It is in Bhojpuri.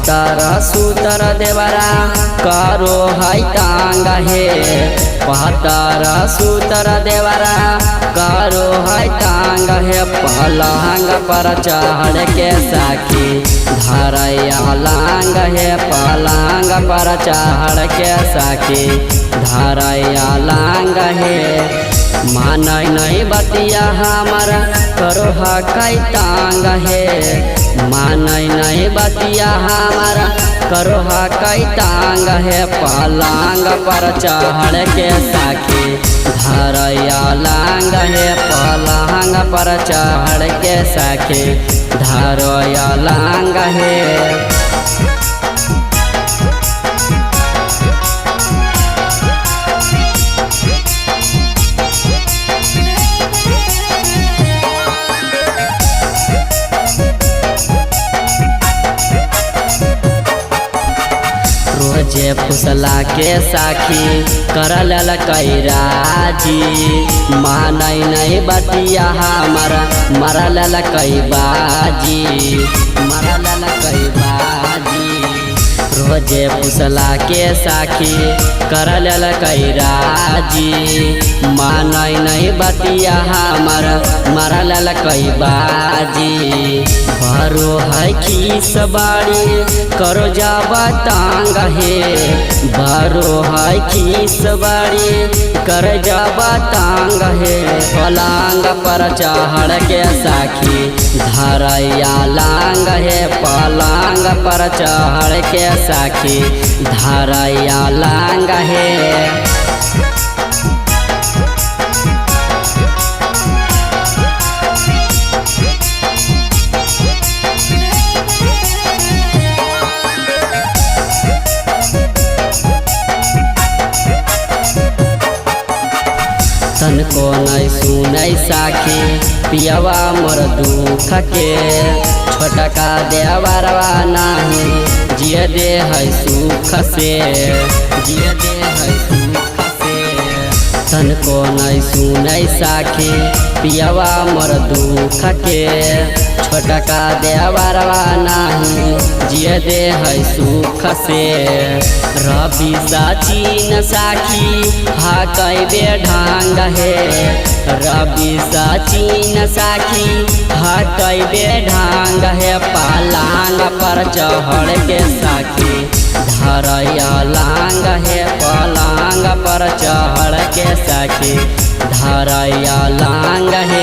पहतर सूतर देवरा करो है टांग हे। पहतर सूतर देवरा करो है टांग हे। पलंग पर चढ़ के साखी धरैया लांग हे। पलंग पर चढ़ के साखी धरैया लांग हे। मानै नहीं बतिया हमारा करो हकई टांग हे। मानै नहीं बतिया हमारा करो हकई टांग हे। पलंग पर चढ़ के साखी धरैया लांग हे। पलंग पर चढ़ के साखी धरैया लांग हे। रोजे फुसला के साखी करल कैराजी। मानै नहीं बतिया हमारा मरल कई बाजी। मरल कई बाजी। रोजे फुसला के साखी करल कैराजी। मानै नहीं बतिया हमारा मरल कई बाजी। भरो है खीस बाड़ी करो जाबा टांग हे। भरो है खीस बाड़ी कर जाबा टांग हे। पलंग पर चढ़ के साखी धरैया लांग हे। पलंग पर चढ़ के साखी धरैया लांग हे। तनको नहीं सुनै साखी पियवा मोर दुख के। छोटका देवरवा नहीं जिय दे है सुख से। जिय दे है सुख से। तनको नहीं सुनै साखी पियवा मोर दुख के। छोटका देवरवा नहीं जिय दे है सुख से। रवि सचिन साखी हकई बेढंग हे। रवि सचिन साखी हकई बेढंग हे। पलंग पर चढ़ के साखी धरैया लांग हे। पलंग पर चढ़ के साखी धरैया लांग हे।